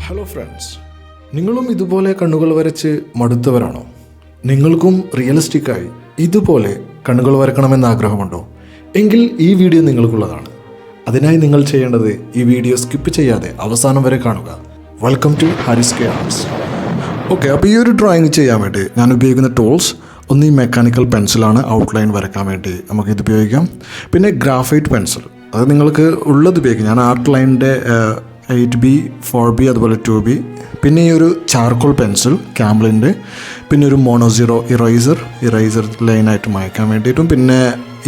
Hello friends, നിങ്ങളും ഇതുപോലെ കണ്ണുകൾ വരച്ച് മടുത്തവരാണോ? നിങ്ങൾക്കും റിയലിസ്റ്റിക്കായി ഇതുപോലെ കണ്ണുകൾ വരക്കണമെന്ന് ആഗ്രഹമുണ്ടോ? എങ്കിൽ ഈ വീഡിയോ നിങ്ങൾക്കുള്ളതാണ്. അതിനായി നിങ്ങൾ ചെയ്യേണ്ടത് ഈ വീഡിയോ സ്കിപ്പ് ചെയ്യാതെ അവസാനം വരെ കാണുക. Welcome to Haris K arts. Okay, അപ്പോൾ ഈ ഒരു ഡ്രോയിങ് ചെയ്യാൻ വേണ്ടി ഞാൻ ഉപയോഗിക്കുന്ന ടൂൾസ് ഒന്ന് ഈ മെക്കാനിക്കൽ പെൻസിലാണ്. ഔട്ട്ലൈൻ വരയ്ക്കാൻ വേണ്ടി നമുക്കിത് ഉപയോഗിക്കാം. പിന്നെ ഗ്രാഫൈറ്റ് പെൻസിൽ, അത് നിങ്ങൾക്ക് ഉള്ളത് ഉപയോഗിക്കാം. ഞാൻ ആർട്ട് ലൈനിൻ്റെ 8B 4B അതുപോലെ 2B. പിന്നെ ഈ ഒരു ചാർക്കോൾ പെൻസിൽ ക്യാംലിൻ്റെ, പിന്നെ ഒരു മോണോസീറോ ഇറൈസർ ലൈനായിട്ട് മായ്ക്കാൻ വേണ്ടിയിട്ടും, പിന്നെ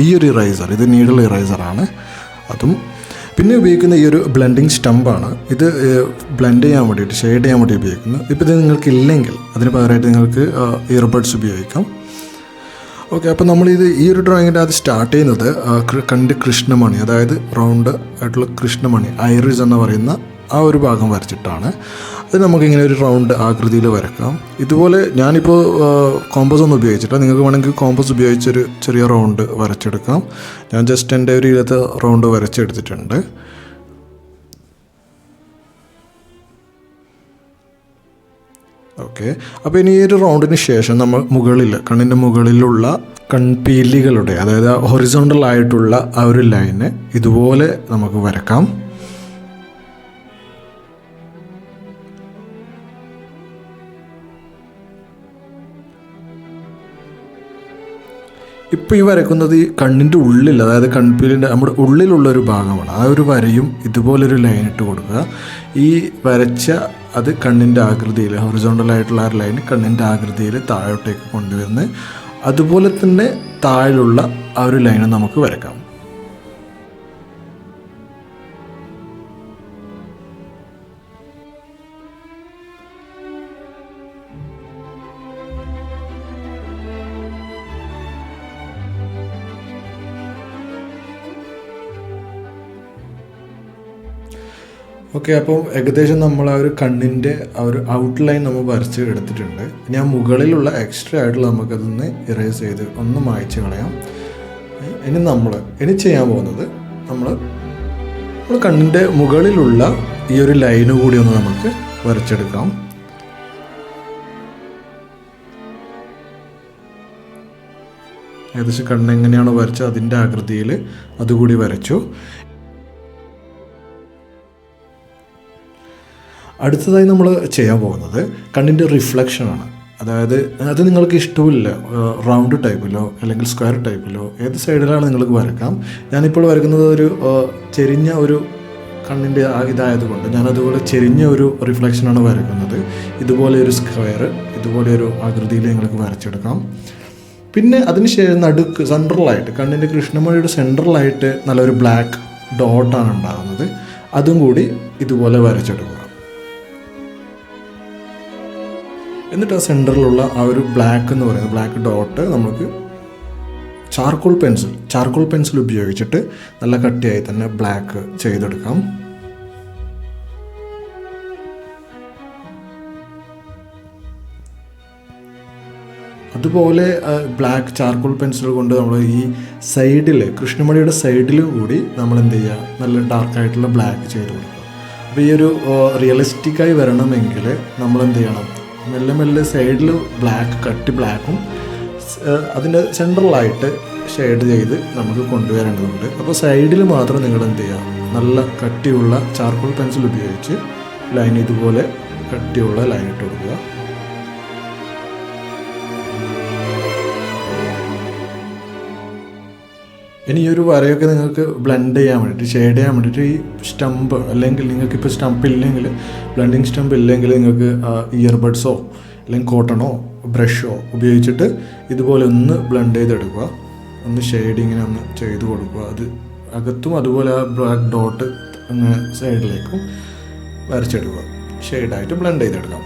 ഈ ഒരു ഇറൈസർ, ഇത് നീഡിൽ ഇറൈസറാണ് അതും. പിന്നെ ഉപയോഗിക്കുന്ന ഈ ഒരു ബ്ലെൻഡിങ് സ്റ്റമ്പാണ്. ഇത് ബ്ലെൻഡ് ചെയ്യാൻ വേണ്ടിയിട്ട്, ഷെയ്ഡ് ചെയ്യാൻ വേണ്ടി ഉപയോഗിക്കുന്നു. ഇപ്പോൾ ഇത് നിങ്ങൾക്ക് ഇല്ലെങ്കിൽ അതിന് പകരമായിട്ട് നിങ്ങൾക്ക് ഇയർബഡ്സ് ഉപയോഗിക്കാം. ഓക്കെ, അപ്പോൾ നമ്മളിത് ഈ ഒരു ഡ്രോയിങ്ങിൻ്റെ അത് സ്റ്റാർട്ട് ചെയ്യുന്നത് കണ്ണിൻ്റെ കൃഷ്ണമണി, അതായത് റൗണ്ട് ആയിട്ടുള്ള കൃഷ്ണമണി, ഐറിസ് എന്ന് പറയുന്ന ആ ഒരു ഭാഗം വരച്ചിട്ടാണ്. അത് നമുക്കിങ്ങനെ ഒരു റൗണ്ട് ആകൃതിയിൽ വരക്കാം. ഇതുപോലെ ഞാനിപ്പോൾ കോമ്പസ് ഒന്നും ഉപയോഗിച്ചിട്ട്, നിങ്ങൾക്ക് വേണമെങ്കിൽ കോമ്പസ് ഉപയോഗിച്ചൊരു ചെറിയ റൗണ്ട് വരച്ചെടുക്കാം. ഞാൻ ജസ്റ്റ് എൻ്റെ ഒരു ഇതിലത്തെ റൗണ്ട് വരച്ചെടുത്തിട്ടുണ്ട്. ഓക്കെ, അപ്പോൾ ഇനി ഈ ഒരു റൗണ്ടിന് ശേഷം നമ്മൾ കണ്ണിൻ്റെ മുകളിലുള്ള കൺപീലികളുടെ, അതായത് ഹൊറിസോണ്ടൽ ആയിട്ടുള്ള ആ ഒരു ലൈന് ഇതുപോലെ നമുക്ക് വരക്കാം. ഇപ്പോൾ ഈ വരയ്ക്കുന്നത് ഈ കണ്ണിൻ്റെ ഉള്ളിൽ, അതായത് കൺപീലിൻ്റെ നമ്മുടെ ഉള്ളിലുള്ളൊരു ഭാഗമാണ്. ആ ഒരു വരയും ഇതുപോലൊരു ലൈൻ ഇട്ട് കൊടുക്കുക. ഈ വരച്ച അത് കണ്ണിൻ്റെ ആകൃതിയിൽ, ഹൊറിസോണ്ടലായിട്ടുള്ള ആ ലൈൻ കണ്ണിൻ്റെ ആകൃതിയിൽ താഴോട്ടേക്ക് കൊണ്ടുവന്ന് അതുപോലെ തന്നെ താഴെയുള്ള ആ ഒരു ലൈന് നമുക്ക് വരക്കാം. ഓക്കെ, അപ്പം ഏകദേശം നമ്മൾ ആ ഒരു കണ്ണിൻ്റെ ആ ഒരു ഔട്ട്ലൈൻ നമ്മൾ വരച്ച് എടുത്തിട്ടുണ്ട്. ഇനി ആ മുകളിലുള്ള എക്സ്ട്രാ ആയിട്ടുള്ള നമുക്കതൊന്ന് ഇറേസ് ചെയ്ത് ഒന്ന് മായ്ച്ച് കളയാം. ഇനി ചെയ്യാൻ പോകുന്നത് നമ്മൾ കണ്ണിൻ്റെ മുകളിലുള്ള ഈ ഒരു ലൈന് കൂടി ഒന്ന് നമുക്ക് വരച്ചെടുക്കാം. ഏകദേശം കണ്ണെങ്ങനെയാണോ വരച്ചത് അതിൻ്റെ ആകൃതിയിൽ അതുകൂടി വരച്ചു. അടുത്തതായി നമ്മൾ ചെയ്യാൻ പോകുന്നത് കണ്ണിൻ്റെ റിഫ്ലക്ഷനാണ്. അതായത് അത് നിങ്ങൾക്ക് ഇഷ്ടമില്ല, റൗണ്ട് ടൈപ്പിലോ അല്ലെങ്കിൽ സ്ക്വയർ ടൈപ്പിലോ ഏത് സൈഡിലാണ് നിങ്ങൾക്ക് വരക്കാം. ഞാനിപ്പോൾ വരയ്ക്കുന്നത് ഒരു ചെരിഞ്ഞ ഒരു കണ്ണിൻ്റെ ഇതായതുകൊണ്ട് ഞാനതുപോലെ ചെരിഞ്ഞ ഒരു റിഫ്ലക്ഷനാണ് വരയ്ക്കുന്നത്. ഇതുപോലെ ഒരു സ്ക്വയർ, ഇതുപോലെ ഒരു ആകൃതിയിൽ നിങ്ങൾക്ക് വരച്ചെടുക്കാം. പിന്നെ അതിനുശേഷം നടുക്ക് സെൻട്രലായിട്ട്, കണ്ണിൻ്റെ കൃഷ്ണമണിയുടെ സെൻട്രലായിട്ട് നല്ലൊരു ബ്ലാക്ക് ഡോട്ടാണ് ഉണ്ടാകുന്നത്. അതും കൂടി ഇതുപോലെ വരച്ചെടുക്കുക. എന്നിട്ട് ആ സെൻറ്ററിലുള്ള ആ ഒരു ബ്ലാക്ക് എന്ന് പറയുന്നത്, ബ്ലാക്ക് ഡോട്ട് നമുക്ക് ചാർക്കോൾ പെൻസിൽ ഉപയോഗിച്ചിട്ട് നല്ല കട്ടിയായി തന്നെ ബ്ലാക്ക് ചെയ്തെടുക്കാം. അതുപോലെ ബ്ലാക്ക് ചാർക്കോൾ പെൻസിൽ കൊണ്ട് നമ്മൾ ഈ സൈഡിൽ, കൃഷ്ണമണിയുടെ സൈഡിലും കൂടി നമ്മൾ എന്ത് ചെയ്യുക, നല്ല ഡാർക്കായിട്ടുള്ള ബ്ലാക്ക് ചെയ്ത് കൊടുക്കുക. അപ്പോൾ ഈ ഒരു റിയലിസ്റ്റിക്കായി വരണമെങ്കിൽ നമ്മൾ എന്ത് ചെയ്യണം, മെല്ലെ സൈഡിൽ കട്ടി ബ്ലാക്കും അതിൻ്റെ സെൻട്രലായിട്ട് ഷെയ്ഡ് ചെയ്ത് നമുക്ക് കൊണ്ടുവരേണ്ടതുണ്ട്. അപ്പോൾ സൈഡിൽ മാത്രം നിങ്ങൾ എന്ത് ചെയ്യുക, നല്ല കട്ടിയുള്ള ചാർക്കോൾ പെൻസിൽ ഉപയോഗിച്ച് ലൈൻ ഇതുപോലെ കട്ടിയുള്ള ലൈൻ ഇട്ട് കൊടുക്കുക. ഇനി ഈ ഒരു വരയൊക്കെ നിങ്ങൾക്ക് ബ്ലെൻഡ് ചെയ്യാൻ വേണ്ടിയിട്ട്, ഷെയ്ഡ് ചെയ്യാൻ വേണ്ടിയിട്ട് ഈ സ്റ്റമ്പ്, അല്ലെങ്കിൽ നിങ്ങൾക്കിപ്പോൾ സ്റ്റമ്പ് ഇല്ലെങ്കിൽ, ബ്ലെൻഡിങ് സ്റ്റമ്പ് ഇല്ലെങ്കിൽ നിങ്ങൾക്ക് ഇയർബഡ്സോ അല്ലെങ്കിൽ കോട്ടണോ ബ്രഷോ ഉപയോഗിച്ചിട്ട് ഇതുപോലെ ഒന്ന് ബ്ലെൻഡ് ചെയ്തെടുക്കുക. ഒന്ന് ഷെയ്ഡിങ്ങിനെ ഒന്ന് ചെയ്ത് കൊടുക്കുക. അത് അകത്തും അതുപോലെ ആ ബ്ലാക്ക് ഡോട്ട് അങ്ങനെ സൈഡിലേക്കും വരച്ചെടുക്കുക. ഷെയ്ഡായിട്ട് ബ്ലെൻഡ് ചെയ്തെടുക്കാം.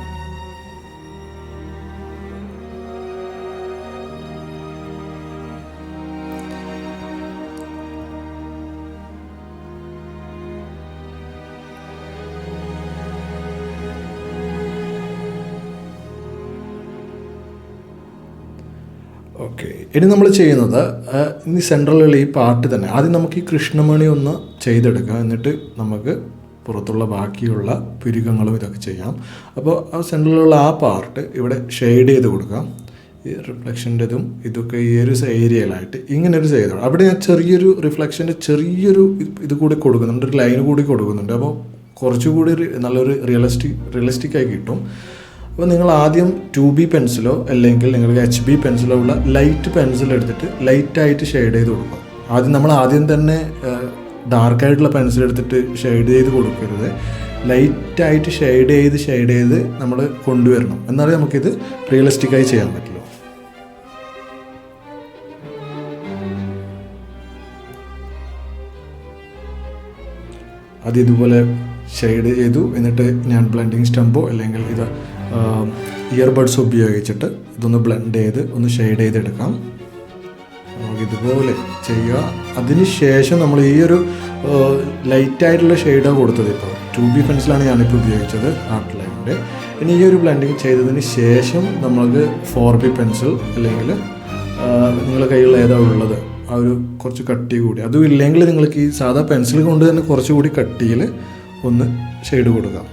ഓക്കെ, ഇനി നമ്മൾ ചെയ്യുന്നത് ഇനി സെൻട്രലുള്ള ഈ പാർട്ട് തന്നെ ആദ്യം നമുക്ക് ഈ കൃഷ്ണമണി ഒന്ന് ചെയ്തെടുക്കാം. എന്നിട്ട് നമുക്ക് പുറത്തുള്ള ബാക്കിയുള്ള പുരികങ്ങളും ഇതൊക്കെ ചെയ്യാം. അപ്പോൾ ആ സെൻറ്ററിലുള്ള ആ പാർട്ട് ഇവിടെ ഷെയ്ഡ് ചെയ്ത് കൊടുക്കാം. ഈ റിഫ്ലക്ഷൻ്റെതും ഇതൊക്കെ ഈ ഒരു ഏരിയയിലായിട്ട് ഇങ്ങനെ ഒരു ചെയ്തോളാം. അവിടെ ഞാൻ ചെറിയൊരു റിഫ്ലക്ഷൻ്റെ ചെറിയൊരു ഇത് കൂടി കൊടുക്കുന്നുണ്ട്, ഒരു ലൈൻ കൂടി കൊടുക്കുന്നുണ്ട്. അപ്പോൾ കുറച്ചുകൂടി നല്ലൊരു റിയലിസ്റ്റിക്കായി കിട്ടും. അപ്പോൾ നിങ്ങൾ ആദ്യം 2B പെൻസിലോ അല്ലെങ്കിൽ നിങ്ങൾക്ക് HB പെൻസിലോ ഉള്ള ലൈറ്റ് പെൻസിൽ എടുത്തിട്ട് ലൈറ്റായിട്ട് ഷെയ്ഡ് ചെയ്ത് കൊടുക്കുക. ആദ്യം തന്നെ ഡാർക്കായിട്ടുള്ള പെൻസിൽ എടുത്തിട്ട് ഷെയ്ഡ് ചെയ്ത് കൊടുക്കരുത്. ലൈറ്റായിട്ട് ഷെയ്ഡ് ചെയ്ത് നമ്മൾ കൊണ്ടുവരണം. എന്നാലേ നമുക്കിത് റിയലിസ്റ്റിക്കായി ചെയ്യാൻ പറ്റുള്ളൂ. ഇതുപോലെ ഷെയ്ഡ് ചെയ്തു. എന്നിട്ട് ഞാൻ ബ്ലെൻഡിങ് സ്റ്റമ്പോ അല്ലെങ്കിൽ ഇത് ഇയർബഡ്സ് ഉപയോഗിച്ചിട്ട് ഇതൊന്ന് ബ്ലെൻഡ് ചെയ്ത് ഒന്ന് ഷെയ്ഡ് ചെയ്തെടുക്കാം. നമുക്കിതുപോലെ ചെയ്യുക. അതിന് ശേഷം നമ്മൾ ഈ ഒരു ലൈറ്റായിട്ടുള്ള ഷെയ്ഡാണ് കൊടുത്തത്. ഇപ്പോൾ 2B പെൻസിലാണ് ഞാനിപ്പോൾ ഉപയോഗിച്ചത് ആർട്ട് ലൈനിൻ്റെ. ഇനി ഈ ഒരു ബ്ലെൻഡിങ് ചെയ്തതിന് ശേഷം നമ്മൾക്ക് 4B പെൻസിൽ അല്ലെങ്കിൽ നിങ്ങളുടെ കയ്യിൽ ഏതാ ഉള്ളത് ആ ഒരു കുറച്ച് കട്ടി കൂടി, അതും ഇല്ലെങ്കിൽ നിങ്ങൾക്ക് ഈ സാധാ പെൻസിൽ കൊണ്ട് തന്നെ കുറച്ചുകൂടി കട്ടിയിൽ ഒന്ന് ഷെയ്ഡ് കൊടുക്കാം.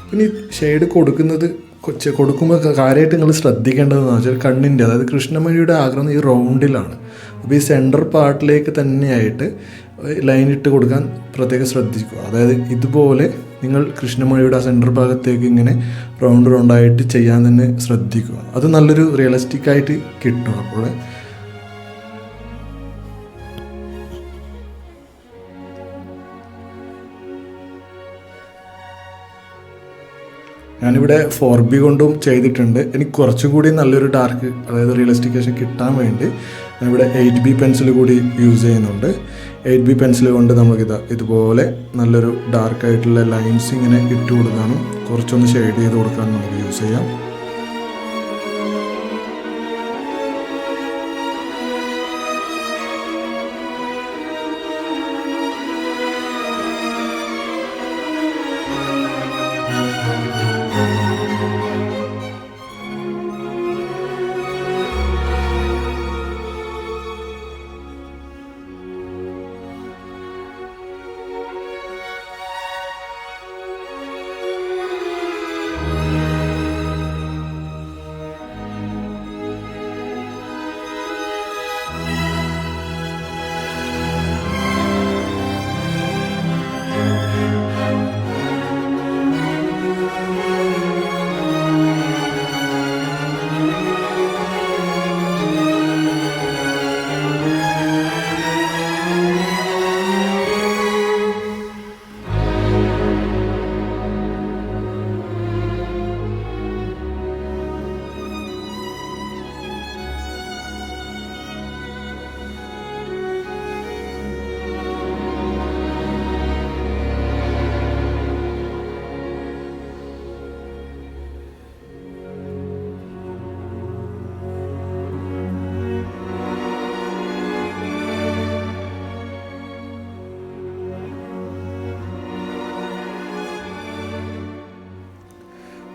പിന്നെ ഷെയ്ഡ് കൊടുക്കുമ്പോൾ കാര്യമായിട്ട് നിങ്ങൾ ശ്രദ്ധിക്കേണ്ടതെന്ന് വെച്ചാൽ കണ്ണിൻ്റെ, അതായത് കൃഷ്ണമണിയുടെ ആഗ്രഹം ഈ റൗണ്ടിലാണ്. അപ്പോൾ ഈ സെൻറ്റർ പാർട്ടിലേക്ക് തന്നെയായിട്ട് ലൈൻ ഇട്ട് കൊടുക്കാൻ പ്രത്യേകം ശ്രദ്ധിക്കുക. അതായത് ഇതുപോലെ നിങ്ങൾ കൃഷ്ണമണിയുടെ ആ സെൻറ്റർ ഭാഗത്തേക്ക് ഇങ്ങനെ റൗണ്ടായിട്ട് ചെയ്യാൻ തന്നെ ശ്രദ്ധിക്കുക. അത് നല്ലൊരു റിയലിസ്റ്റിക്കായിട്ട് കിട്ടും. അപ്പോൾ ഞാനിവിടെ 4B കൊണ്ടും ചെയ്തിട്ടുണ്ട്. എനിക്ക് കുറച്ചുകൂടി നല്ലൊരു ഡാർക്ക്, അതായത് റിയലിസ്റ്റിക്കേഷൻ കിട്ടാൻ വേണ്ടി ഞാനിവിടെ 8B പെൻസിൽ കൂടി യൂസ് ചെയ്യുന്നുണ്ട്. 8B പെൻസിൽ കൊണ്ട് നമുക്കിത് ഇതുപോലെ നല്ലൊരു ഡാർക്കായിട്ടുള്ള ലൈൻസ് ഇങ്ങനെ ഇട്ട് കൊടുക്കാനും കുറച്ചൊന്ന് ഷെയ്ഡ് ചെയ്ത് കൊടുക്കാനും നമുക്ക് യൂസ് ചെയ്യാം.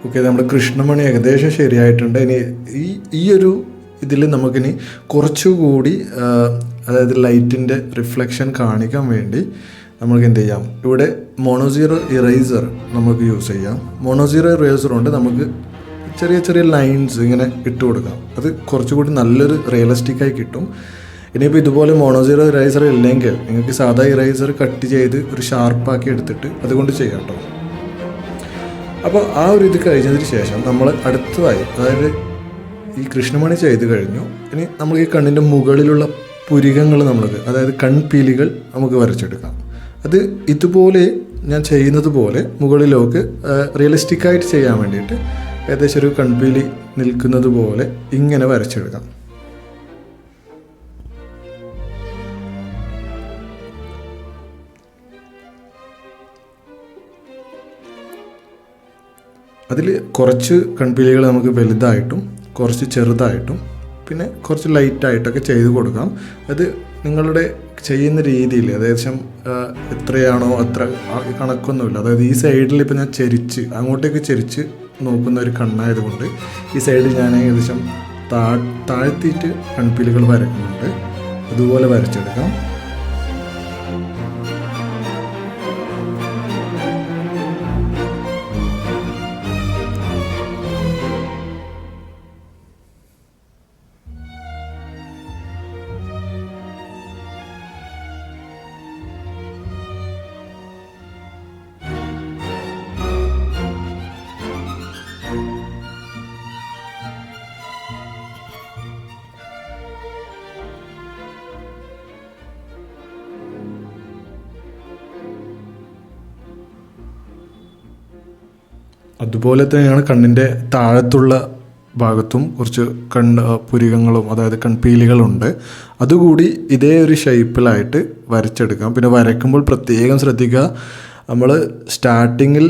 ഓക്കെ, നമ്മുടെ കൃഷ്ണമണി ഏകദേശം ശരിയായിട്ടുണ്ട്. ഇനി ഈ ഒരു ഇതിൽ നമുക്കിനി കുറച്ചുകൂടി അതായത് ലൈറ്റിൻ്റെ റിഫ്ലക്ഷൻ കാണിക്കാൻ വേണ്ടി നമുക്ക് എന്ത് ചെയ്യാം, ഇവിടെ മോണോസീറോ ഇറേസർ നമുക്ക് യൂസ് ചെയ്യാം. മോണോസീറോ ഇറേസർ കൊണ്ട് നമുക്ക് ചെറിയ ചെറിയ ലൈൻസ് ഇങ്ങനെ ഇട്ട് കൊടുക്കാം. അത് കുറച്ചുകൂടി നല്ലൊരു റിയലിസ്റ്റിക്കായി കിട്ടും. ഇനിയിപ്പോൾ ഇതുപോലെ മോണോസീറോ ഇറേസർ ഇല്ലെങ്കിൽ നിങ്ങൾക്ക് സാധാ ഇറേസർ കട്ട് ചെയ്ത് ഒരു ഷാർപ്പാക്കി എടുത്തിട്ട് അതുകൊണ്ട് ചെയ്യാം കേട്ടോ. അപ്പോൾ ആ ഒരു ഇത് കഴിഞ്ഞതിന് ശേഷം നമ്മൾ അടുത്തതായി, അതായത് ഈ കൃഷ്ണമണി ചെയ്ത് കഴിഞ്ഞു. ഇനി നമുക്ക് ഈ കണ്ണിൻ്റെ മുകളിലുള്ള പുരികങ്ങൾ നമ്മൾക്ക്, അതായത് കൺപീലികൾ നമുക്ക് വരച്ചെടുക്കാം. അത് ഇതുപോലെ ഞാൻ ചെയ്യുന്നത് പോലെ മുകളിലേക്ക് റിയലിസ്റ്റിക്കായിട്ട് ചെയ്യാൻ വേണ്ടിയിട്ട് ഏകദേശം ഒരു കൺപീലി നിൽക്കുന്നത് പോലെ ഇങ്ങനെ വരച്ചെടുക്കാം. അതിൽ കുറച്ച് കൺപീലികൾ നമുക്ക് വലുതായിട്ടും കുറച്ച് ചെറുതായിട്ടും പിന്നെ കുറച്ച് ലൈറ്റായിട്ടൊക്കെ ചെയ്ത് കൊടുക്കാം. അത് നിങ്ങളുടെ ചെയ്യുന്ന രീതിയിൽ ഏകദേശം എത്രയാണോ അത്ര കണക്കൊന്നുമില്ല. അതായത് ഈ സൈഡിൽ ഇപ്പോൾ ഞാൻ അങ്ങോട്ടേക്ക് ചെരിച്ച് നോക്കുന്ന ഒരു കണ്ണായതുകൊണ്ട് ഈ സൈഡിൽ ഞാൻ ഏകദേശം താഴ്ത്തിയിട്ട് കൺപീലികൾ വരയ്ക്കുന്നുണ്ട്. ഇതുപോലെ വരച്ചെടുക്കാം. അതുപോലെ തന്നെയാണ് കണ്ണിൻ്റെ താഴത്തുള്ള ഭാഗത്തും കുറച്ച് പുരികങ്ങളും അതായത് കൺപീലികളുണ്ട്. അതുകൂടി ഇതേ ഒരു ഷേപ്പിലായിട്ട് വരച്ചെടുക്കാം. പിന്നെ വരയ്ക്കുമ്പോൾ പ്രത്യേകം ശ്രദ്ധിക്കുക, നമ്മൾ സ്റ്റാർട്ടിങ്ങിൽ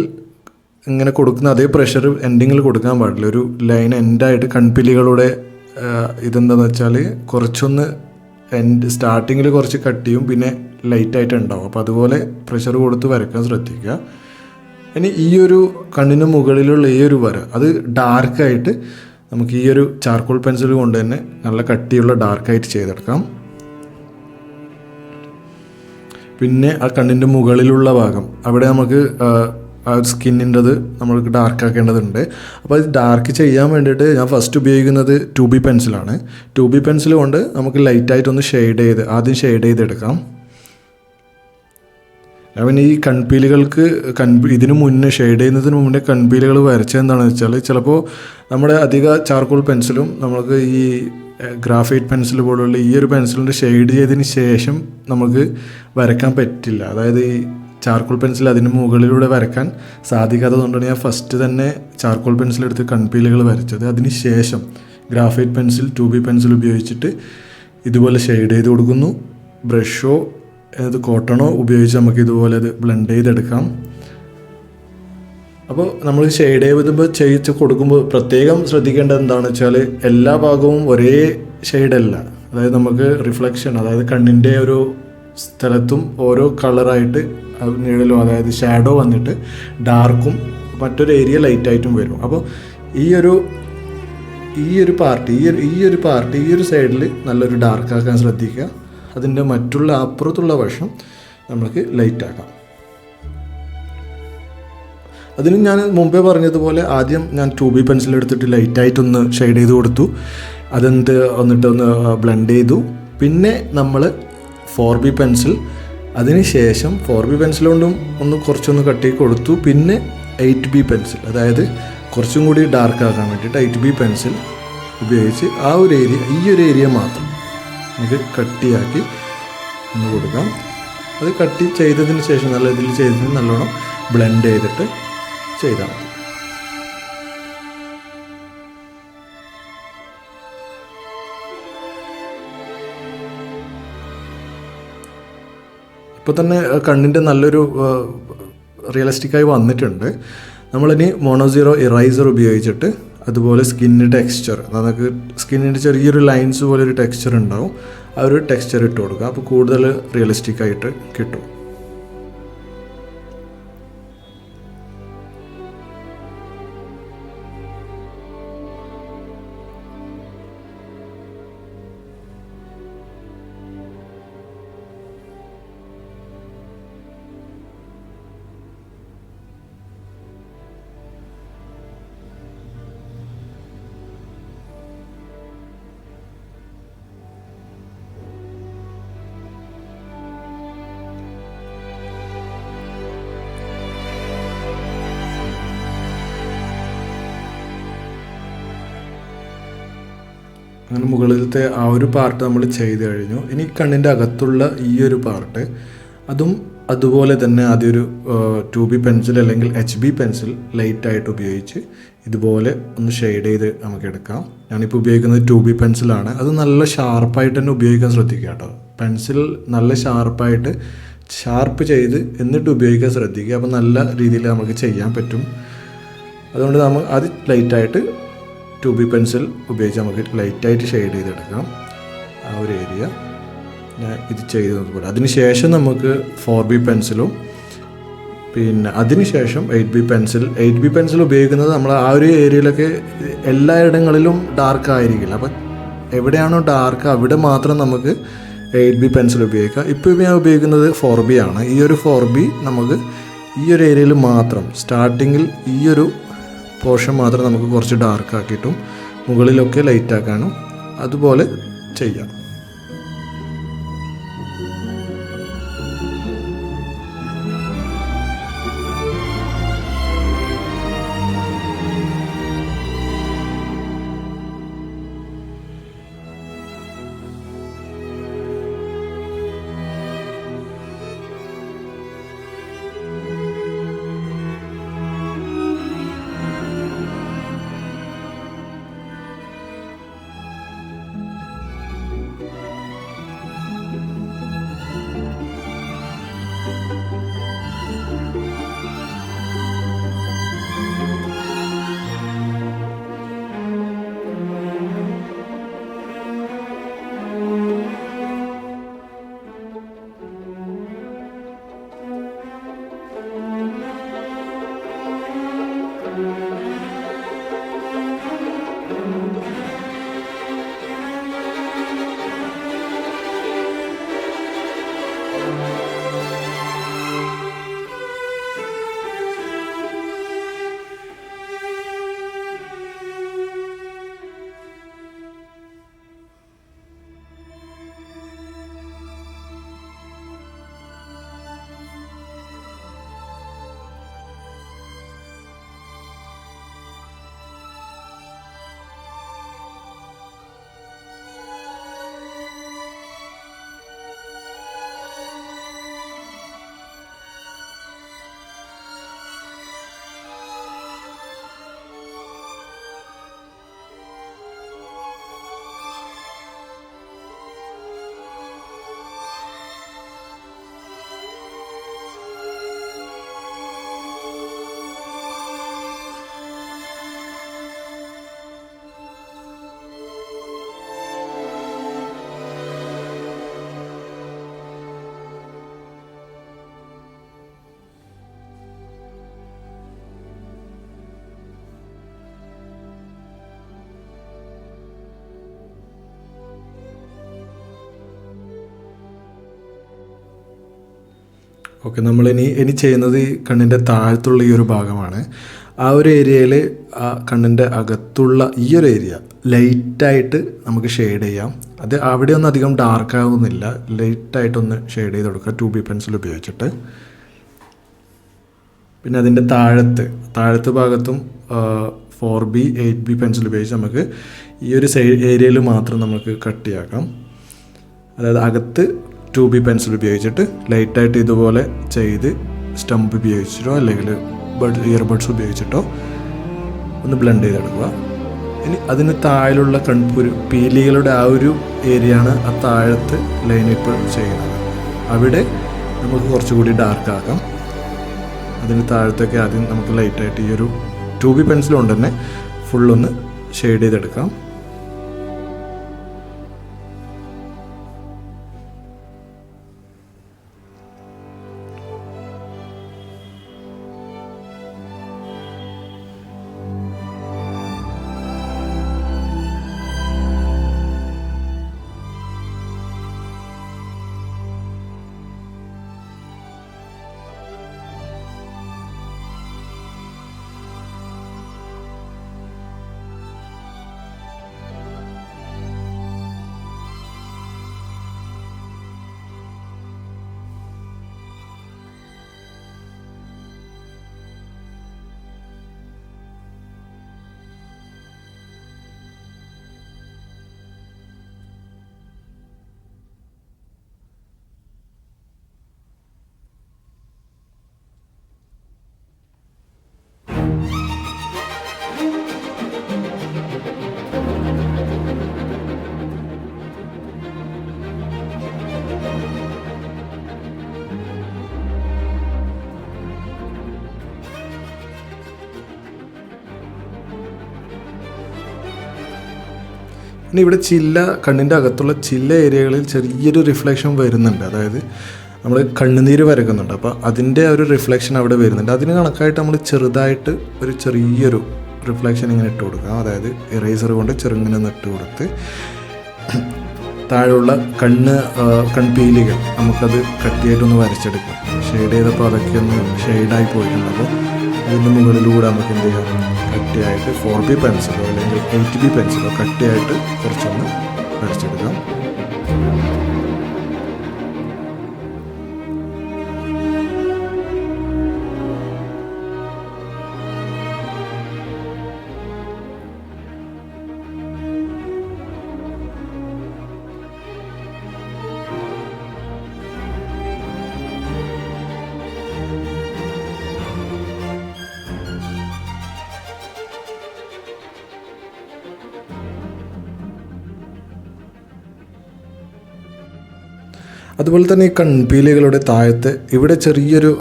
ഇങ്ങനെ കൊടുക്കുന്ന അതേ പ്രഷർ എൻഡിങ്ങിൽ കൊടുക്കാൻ പാടില്ല. ഒരു ലൈൻ എൻഡായിട്ട് കൺപീലികളുടെ ഇതെന്താണെന്ന് വെച്ചാൽ കുറച്ചൊന്ന് സ്റ്റാർട്ടിങ്ങിൽ കുറച്ച് കട്ടിയും പിന്നെ ലൈറ്റായിട്ട് ഉണ്ടാവും. അപ്പോൾ അതുപോലെ പ്രഷർ കൊടുത്ത് വരയ്ക്കാൻ ശ്രദ്ധിക്കുക. ഇനി ഈ ഒരു കണ്ണിന് മുകളിലുള്ള ഈ ഒരു വര അത് ഡാർക്കായിട്ട് നമുക്ക് ഈ ഒരു ചാർക്കോൾ പെൻസിൽ കൊണ്ട് തന്നെ നല്ല കട്ടിയുള്ള ഡാർക്കായിട്ട് ചെയ്തെടുക്കാം. പിന്നെ ആ കണ്ണിൻ്റെ മുകളിലുള്ള ഭാഗം അവിടെ നമുക്ക് ആ സ്കിന്നിൻ്റെത് നമ്മൾക്ക് ഡാർക്കാക്കേണ്ടതുണ്ട്. അപ്പോൾ അത് ഡാർക്ക് ചെയ്യാൻ വേണ്ടിയിട്ട് ഞാൻ ഫസ്റ്റ് ഉപയോഗിക്കുന്നത് 2B പെൻസിലാണ്. 2B പെൻസിൽ കൊണ്ട് നമുക്ക് ലൈറ്റായിട്ടൊന്ന് ആദ്യം ഷെയ്ഡ് ചെയ്തെടുക്കാം. അവൻ ഈ കൺപീലികൾക്ക് ഇതിനു മുന്നേ ഷെയ്ഡ് ചെയ്യുന്നതിന് മുന്നേ കൺപീലികൾ വരച്ചതെന്താണെന്ന് വെച്ചാൽ ചിലപ്പോൾ നമ്മുടെ അധിക ചാർക്കോൾ പെൻസിലും നമുക്ക് ഈ ഗ്രാഫൈറ്റ് പെൻസിൽ പോലുള്ള ഈ ഒരു പെൻസിലിൻ്റെ ഷെയ്ഡ് ചെയ്തതിന് ശേഷം നമുക്ക് വരയ്ക്കാൻ പറ്റില്ല. അതായത് ഈ ചാർക്കോൾ പെൻസിൽ അതിന് മുകളിലൂടെ വരയ്ക്കാൻ സാധിക്കാത്തതുകൊണ്ടാണ് ഞാൻ ഫസ്റ്റ് തന്നെ ചാർക്കോൾ പെൻസിലെടുത്ത് കൺപീലുകൾ വരച്ചത്. അതിന് ശേഷം ഗ്രാഫൈറ്റ് പെൻസിൽ 2B പെൻസിൽ ഉപയോഗിച്ചിട്ട് ഇതുപോലെ ഷെയ്ഡ് ചെയ്ത് കൊടുക്കുന്നു. ബ്രഷോ കോട്ടണോ ഉപയോഗിച്ച് നമുക്ക് ഇതുപോലെ അത് ബ്ലെൻഡ് ചെയ്തെടുക്കാം. അപ്പോൾ നമ്മൾ ഷെയ്ഡ് ചെയ്ത് കൊടുക്കുമ്പോൾ പ്രത്യേകം ശ്രദ്ധിക്കേണ്ടത് എന്താണെന്ന് വെച്ചാൽ എല്ലാ ഭാഗവും ഒരേ ഷെയ്ഡല്ല. അതായത് നമുക്ക് റിഫ്ലക്ഷൻ, അതായത് കണ്ണിൻ്റെ ഒരു സ്ഥലത്തും ഓരോ കളറായിട്ട് നിഴലും അതായത് ഷാഡോ വന്നിട്ട് ഡാർക്കും മറ്റൊരു ഏരിയ ലൈറ്റായിട്ടും വരും. അപ്പോൾ ഈ ഒരു പാർട്ട് ഈ ഒരു സൈഡിൽ നല്ലൊരു ഡാർക്കാക്കാൻ ശ്രദ്ധിക്കുക. അതിൻ്റെ മറ്റുള്ള അപ്പുറത്തുള്ള വശം നമുക്ക് ലൈറ്റാക്കാം. അതിന് ഞാൻ മുമ്പേ പറഞ്ഞതുപോലെ ആദ്യം ഞാൻ 2B പെൻസിൽ എടുത്തിട്ട് ലൈറ്റായിട്ടൊന്ന് ഷെയ്ഡ് ചെയ്ത് കൊടുത്തു. എന്നിട്ടൊന്ന് ബ്ലെൻഡ് ചെയ്തു. പിന്നെ നമ്മൾ 4B പെൻസിൽ, അതിന് ശേഷം 4B പെൻസിൽ കൊണ്ടും കുറച്ചൊന്ന് കട്ടി കൊടുത്തു. പിന്നെ 8B പെൻസിൽ, അതായത് കുറച്ചും കൂടി ഡാർക്കാക്കാൻ വേണ്ടിയിട്ട് 8B പെൻസിൽ ഉപയോഗിച്ച് ഈ ഒരു ഏരിയ മാത്രം നമുക്ക് കട്ടിയാക്കി ഒന്ന് കൊടുക്കാം. അത് കട്ടി ചെയ്തതിന് ശേഷം നല്ലോണം ബ്ലെൻഡ് ചെയ്തിട്ട് ചെയ്താൽ മതി. ഇപ്പോൾ തന്നെ കണ്ണിൻ്റെ നല്ലൊരു റിയലിസ്റ്റിക്കായി വന്നിട്ടുണ്ട്. നമ്മളിനി മോണോസീറോ ഇറൈസർ ഉപയോഗിച്ചിട്ട് അതുപോലെ സ്കിന്നിൻ്റെ ടെക്സ്ചർ, നമുക്ക് സ്കിന്നിൻ്റെ ചെറിയൊരു ലൈൻസ് പോലെ ഒരു ടെക്സ്ചർ ഉണ്ടാവും. ആ ഒരു ടെക്സ്ചർ ഇട്ട് കൊടുക്കുക. അപ്പോൾ കൂടുതൽ റിയലിസ്റ്റിക്കായിട്ട് കിട്ടും. അങ്ങനെ മുകളിലത്തെ ആ ഒരു പാർട്ട് നമ്മൾ ചെയ്ത് കഴിഞ്ഞു. ഇനി കണ്ണിൻ്റെ അകത്തുള്ള ഈ ഒരു പാർട്ട് അതുപോലെ തന്നെ ആദ്യം ഒരു 2B പെൻസിൽ അല്ലെങ്കിൽ HB പെൻസിൽ ലൈറ്റായിട്ട് ഉപയോഗിച്ച് ഇതുപോലെ ഒന്ന് ഷെയ്ഡ് ചെയ്ത് നമുക്ക് എടുക്കാം. ഞാനിപ്പോൾ ഉപയോഗിക്കുന്നത് 2B പെൻസിലാണ്. അത് നല്ല ഷാർപ്പായിട്ട് തന്നെ ഉപയോഗിക്കാൻ ശ്രദ്ധിക്കുക കേട്ടോ. പെൻസിൽ നല്ല ഷാർപ്പ് ചെയ്ത് എന്നിട്ട് ഉപയോഗിക്കാൻ ശ്രദ്ധിക്കുക. അപ്പോൾ നല്ല രീതിയിൽ നമുക്ക് ചെയ്യാൻ പറ്റും. അതുകൊണ്ട് അത് ലൈറ്റായിട്ട് 2B പെൻസിൽ ഉപയോഗിച്ച് നമുക്ക് ലൈറ്റായിട്ട് ഷെയ്ഡ് ചെയ്തെടുക്കാം ആ ഒരു ഏരിയ. ഞാൻ ഇത് ചെയ്തതുപോലെ അതിനുശേഷം നമുക്ക് 4B പെൻസിലും പിന്നെ അതിനുശേഷം 8B പെൻസിൽ ഉപയോഗിക്കുന്നത് നമ്മൾ ആ ഒരു ഏരിയയിലൊക്കെ എല്ലായിടങ്ങളിലും ഡാർക്ക് ആയിരിക്കില്ല. അപ്പം എവിടെയാണോ ഡാർക്ക് അവിടെ മാത്രം നമുക്ക് 8B പെൻസിൽ ഉപയോഗിക്കുക. ഇപ്പോൾ ഞാൻ ഉപയോഗിക്കുന്നത് 4B ആണ്. ഈ ഒരു 4B നമുക്ക് ഈ ഒരു ഏരിയയിൽ മാത്രം സ്റ്റാർട്ടിങ്ങിൽ ഈ ഒരു പോർഷൻ മാത്രം നമുക്ക് കുറച്ച് ഡാർക്ക് ആക്കിയിട്ടും മുകളിലൊക്കെ ലൈറ്റ് ആക്കാനും അതുപോലെ ചെയ്യാം. ഓക്കെ, നമ്മളിനി ചെയ്യുന്നത് ഈ കണ്ണിൻ്റെ താഴത്തുള്ള ഈ ഒരു ഭാഗമാണ്. ആ ഒരു ഏരിയയിൽ ആ കണ്ണിൻ്റെ അകത്തുള്ള ഈ ഒരു ഏരിയ ലൈറ്റായിട്ട് നമുക്ക് ഷെയ്ഡ് ചെയ്യാം. അത് അവിടെ ഒന്നും അധികം ഡാർക്ക് ആവുന്നില്ല, ലൈറ്റായിട്ടൊന്ന് ഷെയ്ഡ് ചെയ്ത് കൊടുക്കുക 2B പെൻസിൽ ഉപയോഗിച്ചിട്ട്. പിന്നെ അതിൻ്റെ താഴത്തെ ഭാഗത്തും 4B 8B പെൻസിൽ ഉപയോഗിച്ച് നമുക്ക് ഈ ഒരു ഏരിയയിൽ മാത്രം നമുക്ക് കട്ട് ചെയ്യാക്കാം. അതായത് അകത്ത് 2B പെൻസിൽ ഉപയോഗിച്ചിട്ട് ലൈറ്റായിട്ട് ഇതുപോലെ ചെയ്ത് സ്റ്റംപ് ഉപയോഗിച്ചിട്ടോ അല്ലെങ്കിൽ ഇയർബഡ്സ് ഉപയോഗിച്ചിട്ടോ ഒന്ന് ബ്ലെൻഡ് ചെയ്തെടുക്കുക. ഇനി അതിന് താഴെയുള്ള പീലികളുടെ ആ ഒരു ഏരിയയാണ് ആ താഴത്ത് ലൈൻ ഇപ്പോൾ ചെയ്യുന്നത്. അവിടെ നമുക്ക് കുറച്ചുകൂടി ഡാർക്ക് ആക്കാം. അതിന് താഴത്തൊക്കെ ആദ്യം നമുക്ക് ലൈറ്റായിട്ട് ഈ ഒരു 2B പെൻസിൽ കൊണ്ട് തന്നെ ഫുള്ളൊന്ന് ഷെയ്ഡ് ചെയ്തെടുക്കാം. ഇനി ഇവിടെ കണ്ണിൻ്റെ അകത്തുള്ള ചില ഏരിയകളിൽ ചെറിയൊരു റിഫ്ലക്ഷൻ വരുന്നുണ്ട്. അതായത് നമ്മൾ കണ്ണുനീര് വരക്കുന്നുണ്ട്, അപ്പോൾ അതിൻ്റെ ഒരു റിഫ്ലക്ഷൻ അവിടെ വരുന്നുണ്ട്. അതിന് കണക്കായിട്ട് നമ്മൾ ചെറുതായിട്ട് ഒരു ചെറിയൊരു റിഫ്ലക്ഷൻ ഇങ്ങനെ ഇട്ട് കൊടുക്കാം. അതായത് ഇറേസർ കൊണ്ട് ചെറുങ്ങനെ ഇട്ട് കൊടുത്ത് താഴെയുള്ള കൺപീലികൾ നമുക്കത് കട്ടിയായിട്ടൊന്ന് വരച്ചെടുക്കാം. ഷെയ്ഡ് ചെയ്തപ്പോൾ അതൊക്കെ ഒന്ന് ഷെയ്ഡായി പോയിട്ടുണ്ട്. അപ്പോൾ അതിൻ്റെ മുകളിലൂടെ നമുക്ക് എന്ത് ചെയ്യാം, കട്ടിയായിട്ട് 4B പെൻസിലോ അല്ലെങ്കിൽ 8B പെൻസിലോ കട്ടിയായിട്ട് കുറച്ചൊന്ന് വരച്ചെടുക്കാം. അതുപോലെ തന്നെ ഈ കൺപീലികളുടെ താഴത്ത് ഇവിടെ ചെറിയൊരു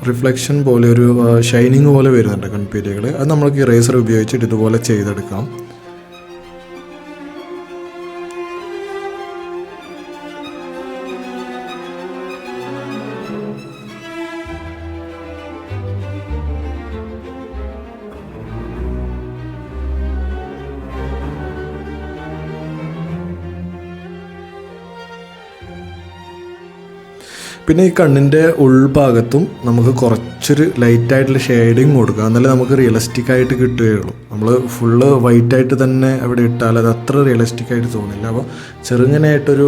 റിഫ്ലക്ഷൻ പോലെ ഒരു ഷൈനിങ് പോലെ വരുന്നുണ്ട് കൺപീലികൾ. അത് നമുക്ക് ഇറേസർ ഉപയോഗിച്ചിട്ട് ഇതുപോലെ ചെയ്തെടുക്കാം. പിന്നെ ഈ കണ്ണിൻ്റെ ഉൾഭാഗത്തും നമുക്ക് കുറച്ചൊരു ലൈറ്റായിട്ടുള്ള ഷെയ്ഡിങ് കൊടുക്കുക, എന്നാലേ നമുക്ക് റിയലിസ്റ്റിക് ആയിട്ട് കിട്ടുകയുള്ളൂ. നമ്മൾ ഫുള്ള് വൈറ്റായിട്ട് തന്നെ അവിടെ ഇട്ടാൽ അത് അത്ര റിയലിസ്റ്റിക് ആയിട്ട് തോന്നില്ല. അപ്പോൾ ചെറുങ്ങനായിട്ടൊരു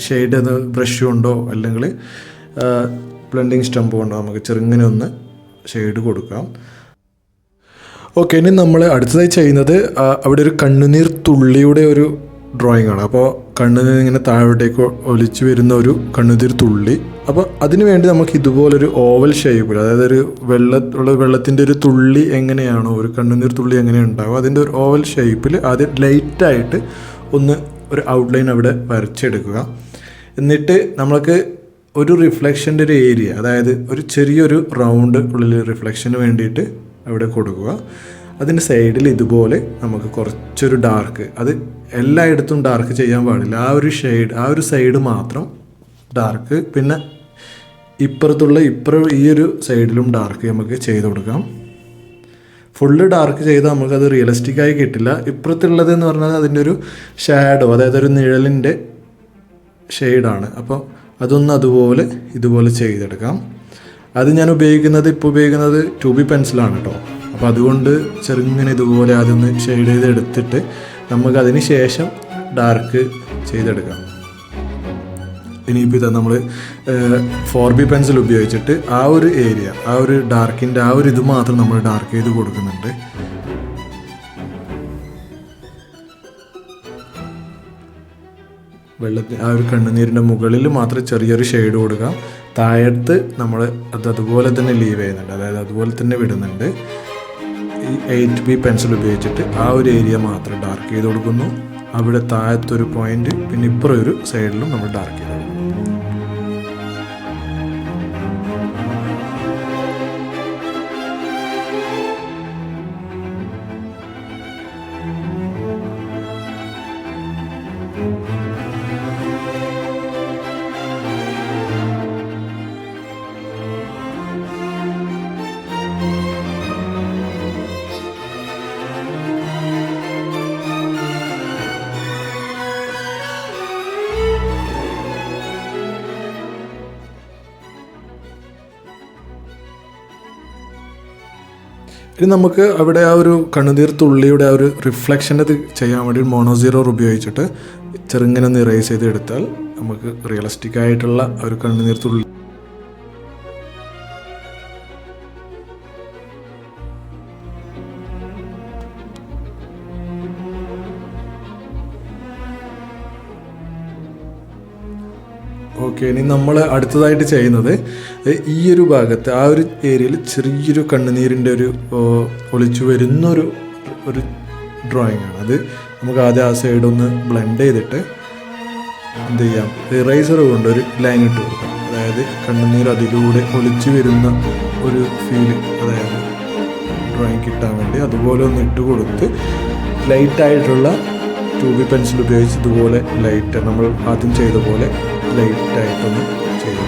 ഷെയ്ഡ് ബ്രഷ് കൊണ്ടോ അല്ലെങ്കിൽ ബ്ലെൻഡിങ് സ്റ്റംപ് കൊണ്ടോ നമുക്ക് ചെറുങ്ങനെ ഒന്ന് ഷെയ്ഡ് കൊടുക്കാം. ഓക്കെ, ഇനി നമ്മൾ അടുത്തതായി ചെയ്യുന്നത് അവിടെ ഒരു കണ്ണുനീർ തുള്ളിയുടെ ഒരു ഡ്രോയിങ് ആണ്. അപ്പോൾ കണ്ണിൽ ഇങ്ങനെ താഴോട്ടേക്ക് ഒലിച്ച് വരുന്ന ഒരു കണ്ണുനീർ തുള്ളി. അപ്പോൾ അതിന് വേണ്ടി നമുക്ക് ഇതുപോലൊരു ഓവൽ ഷേപ്പിൽ, അതായത് ഒരു വെള്ളത്തിൻ്റെ ഒരു തുള്ളി എങ്ങനെയാണോ, ഒരു കണ്ണുനീർ തുള്ളി എങ്ങനെ ഉണ്ടാകും, അതിൻ്റെ ഒരു ഓവൽ ഷേപ്പിൽ ആദ്യം ലൈറ്റായിട്ട് ഒന്ന് ഒരു ഔട്ട്ലൈൻ അവിടെ വരച്ചെടുക്കുക. എന്നിട്ട് നമ്മൾക്ക് ഒരു റിഫ്ലക്ഷൻ്റെ ഒരു ഏരിയ, അതായത് ഒരു ചെറിയൊരു റൗണ്ട് ഉള്ളിൽ റിഫ്ലക്ഷന് വേണ്ടിയിട്ട് അവിടെ കൊടുക്കുക. അതിൻ്റെ സൈഡിൽ ഇതുപോലെ നമുക്ക് കുറച്ചൊരു ഡാർക്ക്, അത് എല്ലായിടത്തും ഡാർക്ക് ചെയ്യാൻ പാടില്ല, ആ ഒരു ഷെയ്ഡ്, ആ ഒരു സൈഡ് മാത്രം ഡാർക്ക്. പിന്നെ ഈ ഒരു സൈഡിലും ഡാർക്ക് നമുക്ക് ചെയ്ത് കൊടുക്കാം. ഫുള്ള് ഡാർക്ക് ചെയ്താൽ നമുക്കത് റിയലിസ്റ്റിക്കായി കിട്ടില്ല. ഇപ്പുറത്തുള്ളതെന്ന് പറഞ്ഞാൽ അതിൻ്റെ ഒരു ഷാഡോ, അതായത് ഒരു നിഴലിൻ്റെ ഷെയ്ഡാണ്. അപ്പോൾ അതൊന്ന് ഇതുപോലെ ചെയ്തെടുക്കാം. അത് ഞാൻ ഇപ്പോൾ ഉപയോഗിക്കുന്നത് 2B പെൻസിലാണ് കേട്ടോ. അപ്പോൾ അതുകൊണ്ട് ചെറുങ്ങനെ ഇതുപോലെ അതൊന്ന് ഷെയ്ഡ് ചെയ്തെടുത്തിട്ട് നമുക്കതിന് ശേഷം ഡാർക്ക് ചെയ്തെടുക്കാം. ഇനിയിപ്പോൾ ഇതാ നമ്മൾ 4B പെൻസിൽ ഉപയോഗിച്ചിട്ട് ആ ഒരു ഏരിയ, ആ ഒരു ഡാർക്കിൻ്റെ ആ ഒരു ഇത് മാത്രം നമ്മൾ ഡാർക്ക് ചെയ്ത് കൊടുക്കുന്നുണ്ട്. ആ ഒരു കണ്ണുനീരിൻ്റെ മുകളിൽ മാത്രം ചെറിയൊരു ഷെയ്ഡ് കൊടുക്കാം. താഴത്ത് നമ്മൾ അതുപോലെ തന്നെ ലീവ് ചെയ്യുന്നുണ്ട്, അതായത് അതുപോലെ തന്നെ വിടുന്നുണ്ട്. ഈ 8B പെൻസിൽ ഉപയോഗിച്ചിട്ട് ആ ഒരു ഏരിയ മാത്രം ഡാർക്ക് ചെയ്ത് കൊടുക്കുന്നു. അവിടെ താഴത്തൊരു പോയിന്റ്, പിന്നെ ഇപ്പുറം ഒരു സൈഡിലും നമ്മൾ ഡാർക്ക് ചെയ്ത് കൊടുക്കുന്നു. ഇനി നമുക്ക് അവിടെ ആ ഒരു കണ്ണുനീർ തുള്ളിയുടെ ആ ഒരു റിഫ്ലക്ഷൻ അത് ചെയ്യാൻ വേണ്ടി മോണോസീറോ ഉപയോഗിച്ചിട്ട് ചെറുങ്ങനെ ഒന്ന് ഇറേസ് ചെയ്ത് എടുത്താൽ നമുക്ക് റിയലിസ്റ്റിക് ആയിട്ടുള്ള ഒരു കണ്ണുനീർ തുള്ളി. ഓക്കെ, ഇനി നമ്മൾ അടുത്തതായിട്ട് ചെയ്യുന്നത് ഈ ഒരു ഭാഗത്ത് ആ ഒരു ഏരിയയിൽ ചെറിയൊരു കണ്ണുനീരിൻ്റെ ഒരു ഒലിച്ചു വരുന്നൊരു ഡ്രോയിങ് ആണ്. അത് നമുക്ക് ആദ്യം ആ സൈഡ് ഒന്ന് ബ്ലെൻഡ് ചെയ്തിട്ട് എന്ത് ചെയ്യാം, ഇറേസർ കൊണ്ട് ഒരു ലൈൻ ഇട്ട് കൊടുക്കാം. അതായത് കണ്ണുനീർ അതിലൂടെ ഒലിച്ചു വരുന്ന ഒരു ഫീല്, അതായത് ഡ്രോയിങ് കിട്ടാൻ വേണ്ടി അതുപോലെ ഒന്ന് ഇട്ട് കൊടുത്ത് ലൈറ്റായിട്ടുള്ള 2B പെൻസിൽ ഉപയോഗിച്ച് ഇതുപോലെ ലൈറ്റ് നമ്മൾ ആദ്യം ചെയ്ത പോലെ ലൈറ്റായിട്ടൊന്ന് ചെയ്തു.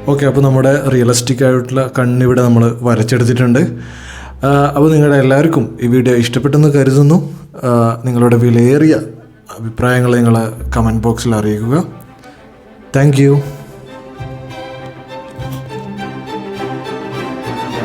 ഓക്കെ, അപ്പോൾ നമ്മുടെ റിയലിസ്റ്റിക് ആയിട്ടുള്ള കണ്ണിവിടെ നമ്മൾ വരച്ചെടുത്തിട്ടുണ്ട്. അപ്പോൾ നിങ്ങളുടെ എല്ലാവർക്കും ഈ വീഡിയോ ഇഷ്ടപ്പെട്ടെന്ന് കരുതുന്നു. നിങ്ങളുടെ വിലയേറിയ അഭിപ്രായങ്ങൾ നിങ്ങൾ കമൻറ്റ് ബോക്സിൽ അറിയിക്കുക. Thank you.